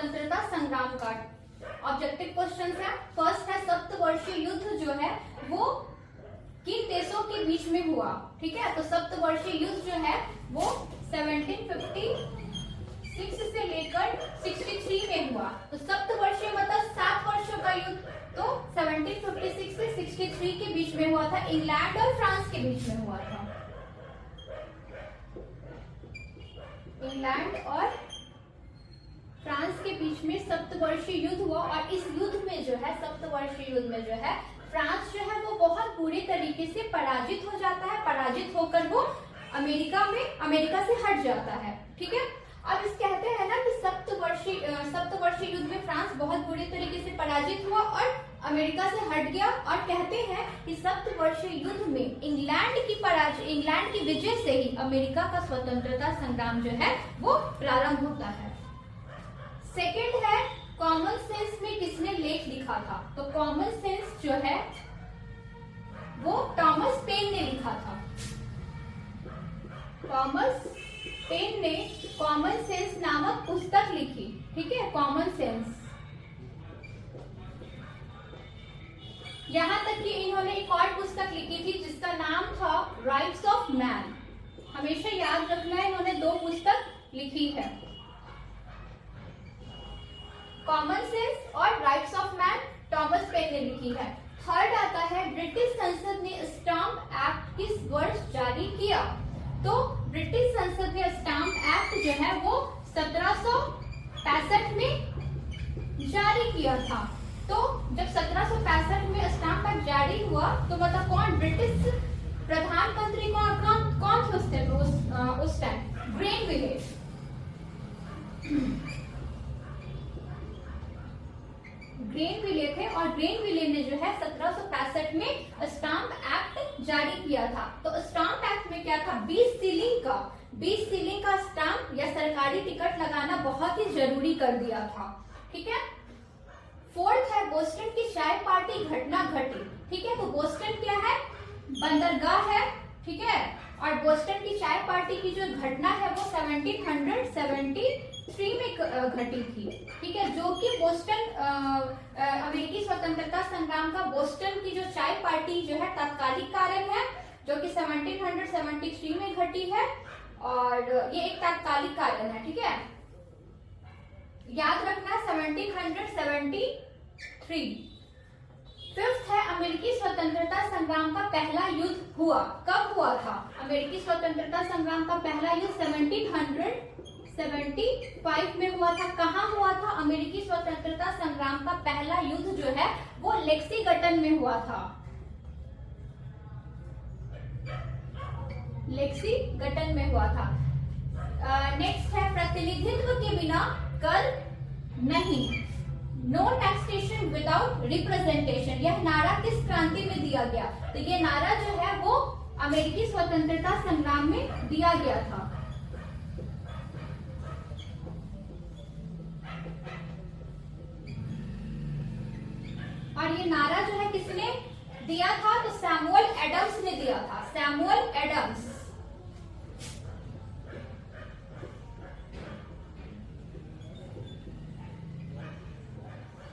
स्वतंत्रता संग्राम का ऑब्जेक्टिव क्वेश्चन है। फर्स्ट है सप्तवर्षीय युद्ध जो है वो किन देशों के बीच में हुआ। ठीक है, तो सप्तवर्षीय युद्ध जो है वो 1756 से लेकर 63 में हुआ। तो सप्तवर्षीय मतलब 7 वर्षों का युद्ध, तो 1756 से 63 के बीच में हुआ था। इंग्लैंड और फ्रांस के बीच में हुआ था। इंग्लैंड और फ्रांस के बीच में सप्तवर्षीय युद्ध हुआ। और इस युद्ध में जो है, सप्तवर्षीय युद्ध में जो है, फ्रांस जो है वो बहुत बुरे तरीके से पराजित हो जाता है। पराजित होकर वो अमेरिका से हट जाता है। ठीक है, अब इस कहते हैं ना कि सप्तवर्षीय युद्ध में फ्रांस बहुत बुरे तरीके से पराजित हुआ और अमेरिका से हट गया। और कहते हैं कि सप्तवर्षीय युद्ध में इंग्लैंड की विजय से ही अमेरिका का स्वतंत्रता संग्राम जो है वो प्रारंभ होता है। सेकेंड है कॉमन सेंस में किसने लेख लिखा था। तो कॉमन सेंस जो है वो थॉमस पेन ने लिखा था। थॉमस पेन ने कॉमन सेंस नामक पुस्तक लिखी। ठीक है, कॉमन सेंस। यहां तक कि इन्होंने एक और पुस्तक लिखी थी जिसका नाम था राइट्स ऑफ मैन। हमेशा याद रखना है, इन्होंने 2 पुस्तक लिखी है, कॉमन सेंस और rights of man, Thomas pen ने लिखी है। थर्ड आता है ब्रिटिश संसद ने स्टाम्प एक्ट किस वर्ष जारी किया। तो ब्रिटिश संसद ने स्टाम्प एक्ट जो है वो 1765 में जारी किया था। तो जब 1765 में स्टाम्प एक्ट जारी हुआ तो मतलब कौन ब्रिटिश प्रधानमंत्री कौन थे उस टाइम? ग्रेनविले। ग्रेनविले थे और ग्रेनविले ने जो है 1765 में स्टाम्प एक्ट जारी किया था। तो स्टाम्प एक्ट में क्या था? 20 सीलिंग का स्टाम्प या सरकारी टिकट लगाना बहुत ही जरूरी कर दिया था। ठीक है। फोर्थ है बोस्टन की चाय पार्टी घटना घटी। ठीक है, तो बोस्टन क्या है? बंदरगाह है। ठीक है, और बोस्टन की चाय पार्टी की जो घटना है वो 1773 में घटी थी। ठीक है, जो कि बोस्टन अमेरिकी स्वतंत्रता संग्राम का बोस्टन की जो चाय पार्टी जो है तात्कालिक कारण है, जो कि 1773 में घटी है और ये एक तात्कालिक कारण है। ठीक है, याद रखना 1773। फिफ्थ है अमेरिकी स्वतंत्रता संग्राम का पहला युद्ध हुआ कब हुआ था? अमेरिकी स्वतंत्रता संग्राम का पहला युद्ध 1775 में हुआ था। कहाँ हुआ था? अमेरिकी स्वतंत्रता संग्राम का पहला युद्ध जो है वो लेक्सिंगटन में हुआ था। लेक्सिंगटन में हुआ था। नेक्स्ट है प्रतिनिधित्व के बिना कर नहीं। No taxation without representation. यह नारा किस क्रांति में दिया गया? तो ये नारा जो है वो अमेरिकी स्वतंत्रता संग्राम में दिया गया था। और ये नारा जो है किसने दिया था? तो सैमुअल एडम्स ने दिया था। Samuel Adams.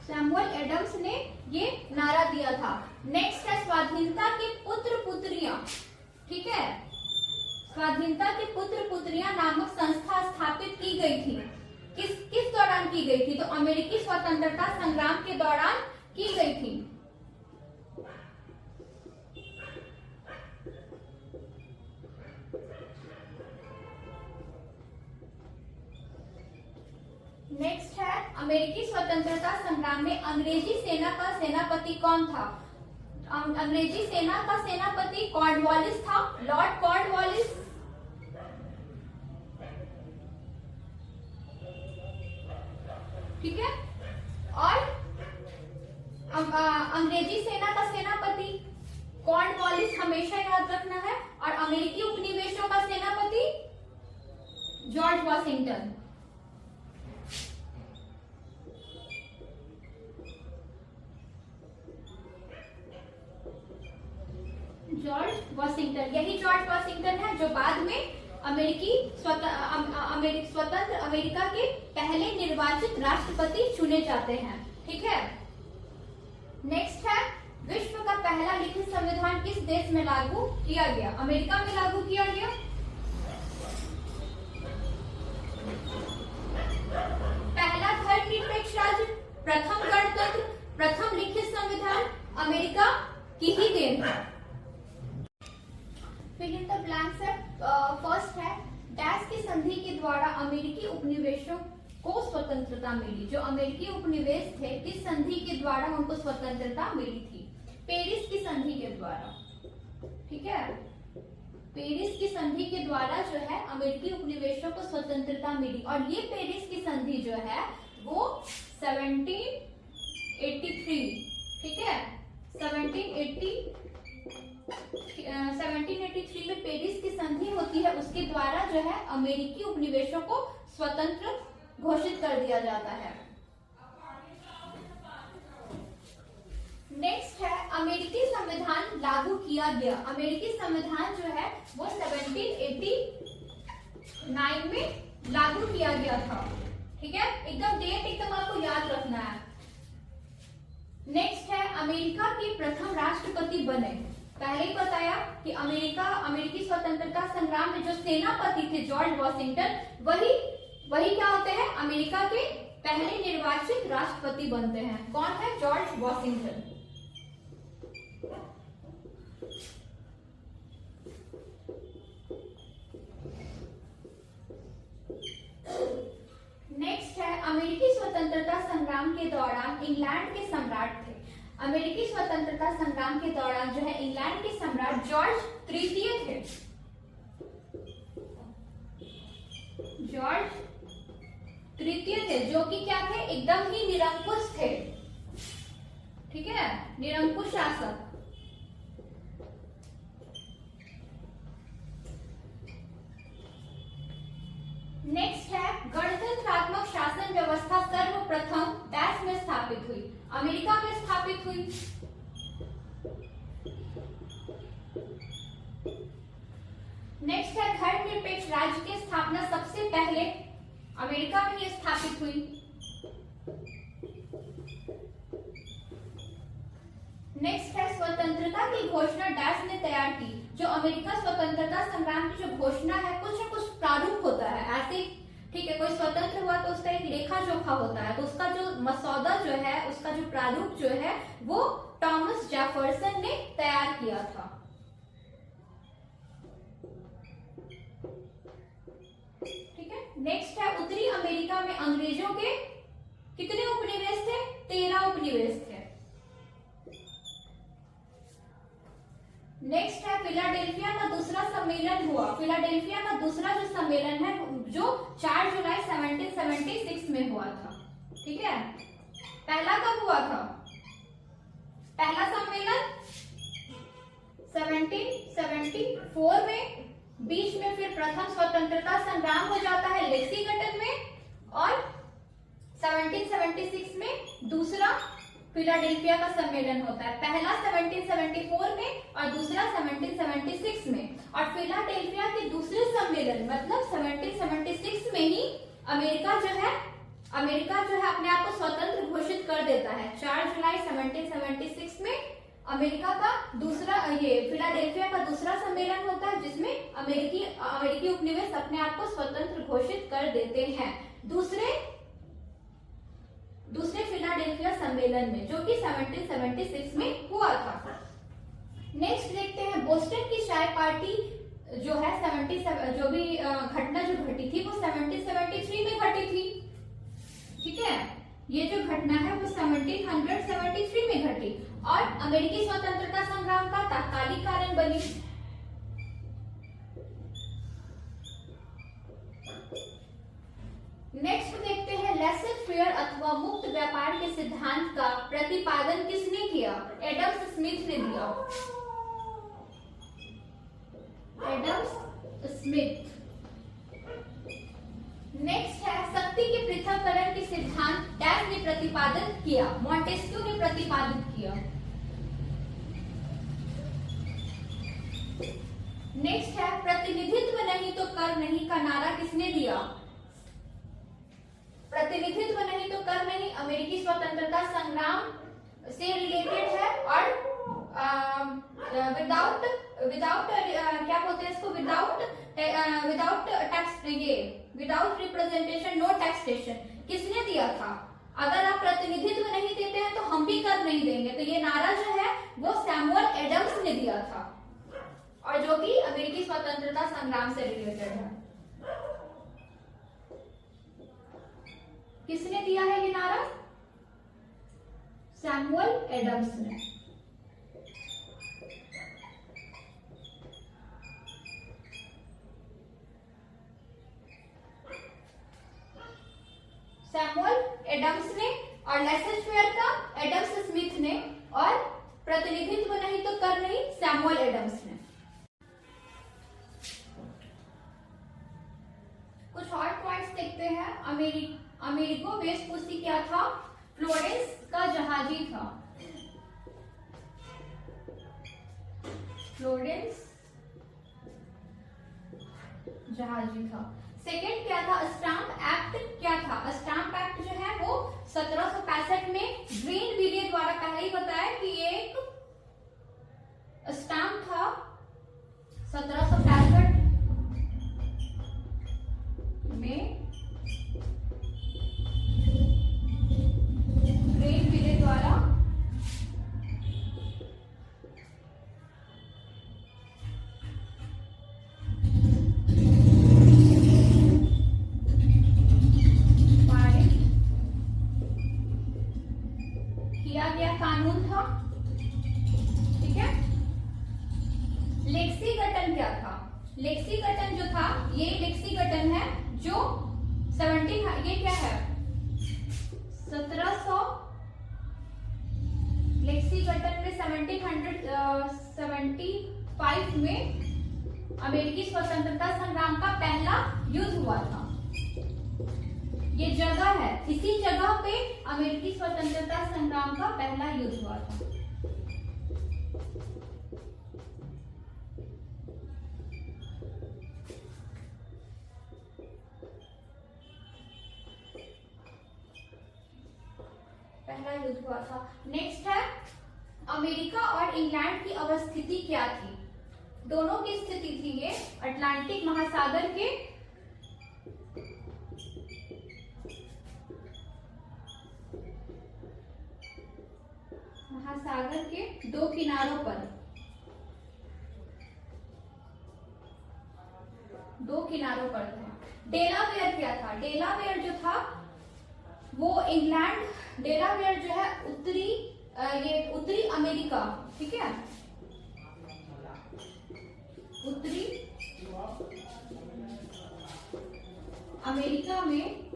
सैमुअल एडम्स ने ये नारा दिया था। नेक्स्ट है स्वाधीनता के पुत्र पुत्रियां। ठीक है, स्वाधीनता के पुत्र पुत्रियां नामक संस्था स्थापित की गई थी। किस दौरान की गई थी? तो अमेरिकी स्वतंत्रता संग्राम के दौरान की गई थी। नेक्स्ट है अमेरिकी स्वतंत्रता संग्राम में अंग्रेजी सेना का सेनापति कौन था? अंग्रेजी सेना का सेनापति कॉर्नवालिस था, लॉर्ड कॉर्नवालिस। ठीक है, और अंग्रेजी सेना का सेनापति कॉर्नवालिस हमेशा याद रखना है। और अमेरिकी उपनिवेशों का सेनापति जॉर्ज वॉशिंगटन। जॉर्ज वॉशिंगटन, यही जॉर्ज वॉशिंगटन है जो बाद में स्वतंत्र अमेरिका के पहले निर्वाचित राष्ट्रपति चुने जाते हैं। ठीक है, नेक्स्ट है विश्व का पहला लिखित संविधान किस देश में लागू किया गया? अमेरिका में लागू किया गया। पहला धर्मनिरपेक्ष राज्य, प्रथम गणतंत्र, प्रथम लिखित संविधान अमेरिका की ही देन है। फिल इन द ब्लैंक्स है। फर्स्ट है डैश की संधि के द्वारा अमेरिकी उपनिवेशों को स्वतंत्रता मिली। जो अमेरिकी उपनिवेश थे किस संधि के द्वारा उनको स्वतंत्रता मिली थी? पेरिस की संधि के द्वारा। ठीक है, पेरिस की संधि के द्वारा जो है अमेरिकी उपनिवेशों को स्वतंत्रता मिली। और ये पेरिस की संधि जो है वो 1783, ठीक है, 1783 में पेरिस की संधि होती है। उसके द्वारा जो है अमेरिकी उपनिवेशों को स्वतंत्र घोषित कर दिया जाता है। नेक्स्ट है अमेरिकी संविधान लागू किया गया। अमेरिकी संविधान जो है वो 1789 में लागू किया गया था। ठीक है, एकदम डेट एकदम आपको याद रखना है। नेक्स्ट है अमेरिका के प्रथम राष्ट्रपति बने। पहले ही बताया कि अमेरिकी स्वतंत्रता संग्राम में जो सेनापति थे जॉर्ज वॉशिंगटन, वही क्या होते हैं? अमेरिका के पहले निर्वाचित राष्ट्रपति बनते हैं। कौन है? George Washington. नेक्स्ट है अमेरिकी स्वतंत्रता संग्राम के दौरान इंग्लैंड के सम्राट थे। अमेरिकी स्वतंत्रता संग्राम के दौरान जो है इंग्लैंड के सम्राट जॉर्ज तृतीय थे। जॉर्ज तृतीय थे जो कि क्या थे? एकदम ही निरंकुश थे। ठीक है, निरंकुश शासक। नेक्स्ट है गणतंत्रात्मक शासन व्यवस्था सर्वप्रथम डैश में स्थापित हुई। अमेरिका में स्थापित हुई। नेक्स्ट है धर्मनिरपेक्ष राज्य की स्थापना सबसे पहले अमेरिका में ही स्थापित हुई। नेक्स्ट है स्वतंत्रता की घोषणा डैश ने तैयार की। जो अमेरिका स्वतंत्रता संग्राम की जो घोषणा है कुछ न कुछ प्रारूप होता है ऐसे। ठीक है, कोई स्वतंत्र हुआ तो उसका एक लेखा जोखा होता है, तो उसका जो मसौदा जो है, उसका जो प्रारूप जो है वो थॉमस जेफरसन ने तैयार किया था। ठीक है, नेक्स्ट है उत्तरी अमेरिका में अंग्रेजों के कितने उपनिवेश थे? 13 उपनिवेश थे। नेक्स्ट है फिलाडेल्फिया का दूसरा सम्मेलन हुआ। फिलाडेल्फिया का दूसरा जो सम्मेलन है जो 4 जुलाई 1776 में हुआ था। ठीक है, पहला कब हुआ था? पहला सम्मेलन 1774 में। बीच में फिर प्रथम स्वतंत्रता संग्राम हो जाता है लेक्सिंगटन में, और 1776 में दूसरा फिलाडेल्फिया का सम्मेलन होता है। पहला 1774 में और दूसरा 1776 में। और फिलाडेल्फिया के दूसरे सम्मेलन मतलब 1776 में ही अमेरिका जो है अपने आप को स्वतंत्र घोषित कर देता है। 4 जुलाई 1776 में अमेरिका का दूसरा फिलाडेल्फिया का दूसरा सम्मेलन होता है जिसमें अमेरिकी उपनिवेश अपने आप को स्वतंत्र घोषित कर देते हैं दूसरे फिलाडेल्फिया सम्मेलन में, जो कि 1776 में हुआ था। नेक्स्ट देखते हैं बोस्टन की चाय पार्टी जो है जो भी घटना जो घटी थी वो 1773 में घटी थी। ठीक है, ये जो घटना है वो 1773 में घटी और अमेरिकी स्वतंत्रता संग्राम का तात्कालिक कारण बनी। नेक्स्ट देखते हैं लेसन फेयर अथवा मुक्त व्यापार के सिद्धांत का प्रतिपादन किसने किया? एडम स्मिथ ने दिया। Adam Smith. नेक्स्ट है शक्ति के पृथक्करण के सिद्धांत डैश ने प्रतिपादन किया? मॉन्टेस्क्यू ने प्रतिपादित किया। नेक्स्ट है प्रतिनिधित्व नहीं तो कर नहीं का नारा किसने दिया? प्रतिनिधित्व नहीं तो कर नहीं अमेरिकी स्वतंत्रता संग्राम से रिलेटेड है और विदाउट क्या बोलते हैं इसको, विदाउट टैक्स, ये विदाउट रिप्रेजेंटेशन नो टैक्सेशन किसने दिया था? अगर आप प्रतिनिधित्व नहीं देते हैं तो हम भी कर नहीं देंगे, तो ये नारा जो है वो सैमुअल एडम्स ने दिया था और जो कि अमेरिकी स्वतंत्रता संग्राम से रिलेटेड है। किसने दिया है ये नारा? सैमुअल एडम्स ने। सैमुअल एडम्स ने और लेसेस्टर का एडम्स स्मिथ ने और प्रतिनिधित्व नहीं तो कर नहीं सैमुअल एडम्स ने। कुछ और पॉइंट्स देखते हैं। अमेरिको वेस्पुसी क्या था? फ्लोरेंस का जहाजी था। फ्लोरेंस जहाजी था। सेकेंड क्या था? स्टाम्प एक्ट क्या था? स्टाम्प एक्ट जो है वो 1765 में ग्रीन विले द्वारा, पहले ही बताया कि ये एक स्टाम्प था। 1765 में ग्रीन विले द्वारा किया गया कानून था। ठीक है। लेक्सीगटन क्या था? लेक्सीगटन जो था, ये लेक्सीगटन है जो 17, ये क्या है 1700, लेक्सीगटन में 1775 में अमेरिकी स्वतंत्रता संग्राम का पहला युद्ध हुआ था। ये जगह है, इसी जगह पे अमेरिकी स्वतंत्रता संग्राम का पहला युद्ध हुआ था। पहला युद्ध हुआ था। नेक्स्ट है अमेरिका और इंग्लैंड की अवस्थिति क्या थी? दोनों की स्थिति थी ये अटलांटिक महासागर के दो किनारों पर, था। डेलावेयर क्या था? डेलावेयर जो था वो इंग्लैंड, डेलावेयर जो है उत्तरी अमेरिका, ठीक है, उत्तरी अमेरिका में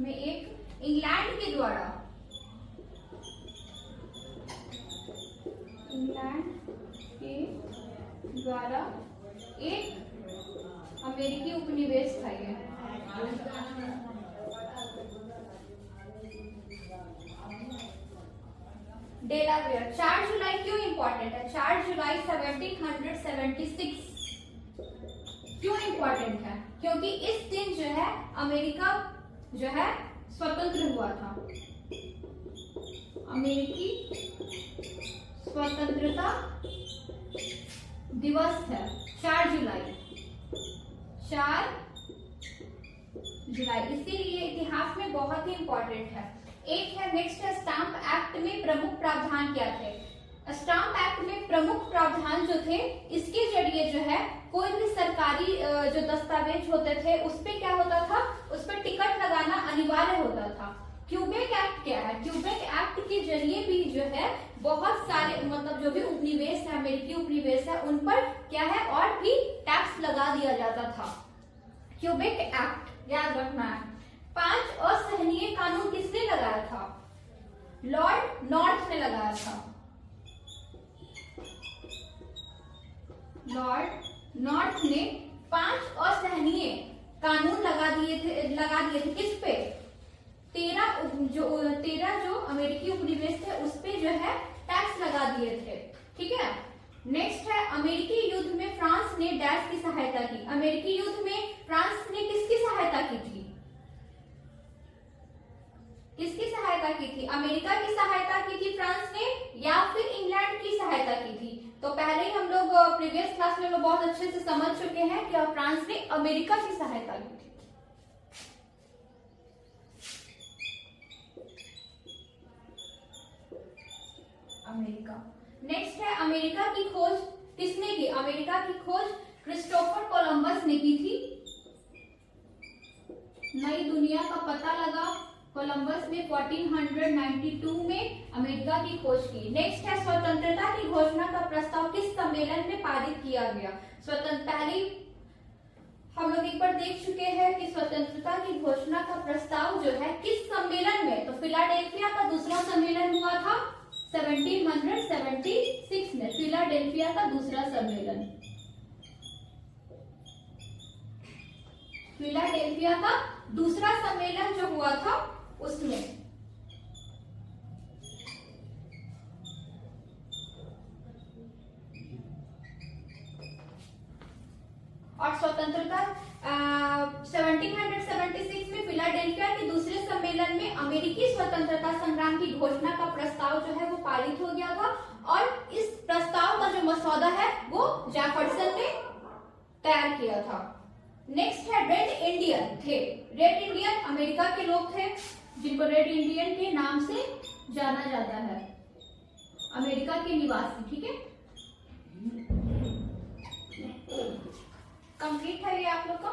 एक इंग्लैंड के द्वारा एक अमेरिकी उपनिवेश था ये। डेलावेयर 4 जुलाई क्यों इंपॉर्टेंट है? 4 जुलाई 1776 क्यों इंपॉर्टेंट है? क्योंकि इस दिन जो है अमेरिका जो है स्वतंत्र हुआ था। अमेरिकी स्वतंत्रता दिवस है 4 जुलाई, 4 जुलाई, इसीलिए इतिहास में बहुत ही इंपॉर्टेंट है। एक है नेक्स्ट है स्टाम्प एक्ट में प्रमुख प्रावधान क्या थे? स्टाम्प एक्ट में प्रमुख प्रावधान जो थे, इसके जरिए जो है कोई भी सरकारी जो दस्तावेज होते थे उस पे क्या होता था, उस पे टिकट लगाना अनिवार्य होता था। क्यूबेक एक्ट क्या है? क्यूबेक एक्ट के जरिए भी जो है बहुत सारे मतलब जो भी उपनिवेश है, अमेरिकी उपनिवेश है, उन पर क्या है और भी टैक्स लगा दिया जाता था। क्यूबेक एक्ट याद रखना है। 5 असहनीय कानून किसने लगाया था? लॉर्ड नॉर्थ ने लगाया था। लॉर्ड नॉर्थ ने 5 असहनीय कानून लगा दिए थे किस पे? 13 जो अमेरिकी उपनिवेश थे उस पे जो है टैक्स टैक्स लगा दिए थे। ठीक है, नेक्स्ट है अमेरिकी युद्ध में फ्रांस ने डैश की सहायता की। अमेरिकी युद्ध में फ्रांस ने किसकी सहायता की थी? किसकी सहायता की थी? अमेरिका की सहायता की थी फ्रांस ने या फिर इंग्लैंड की सहायता की थी? तो पहले ही हम लोग प्रीवियस क्लास में बहुत अच्छे से समझ चुके हैं कि फ्रांस ने अमेरिका की सहायता की थी। अमेरिका। नेक्स्ट है अमेरिका की खोज किसने की? अमेरिका की खोज क्रिस्टोफर कोलंबस ने की थी। नई दुनिया का पता लगा कोलंबस ने 1492 में अमेरिका की खोज की। नेक्स्ट है स्वतंत्रता की घोषणा का प्रस्ताव किस सम्मेलन में पारित किया गया? पहले हम लोग एक बार देख चुके हैं कि स्वतंत्रता की घोषणा का प्रस्ताव जो है किस सम्मेलन में, तो फिलाडेल्फिया का दूसरा सम्मेलन हुआ था 1776 में। फिलाडेल्फिया का दूसरा सम्मेलन, फिलाडेल्फिया का दूसरा सम्मेलन जो हुआ था उसमें। और स्वतंत्रता 1776 में फिलाडेल्फिया के दूसरे सम्मेलन में अमेरिकी स्वतंत्रता संग्राम की घोषणा का प्रस्ताव जो है वो पारित हो गया था और इस प्रस्ताव का जो मसौदा है वो जैफरसन ने तैयार किया था। नेक्स्ट है रेड इंडियन थे। रेड इंडियन अमेरिका के लोग थे जिनको रेड इंडियन के नाम से जाना जाता है, अमेरिका के निवासी। ठीक है, कंप्लीट है ये आप लोग का।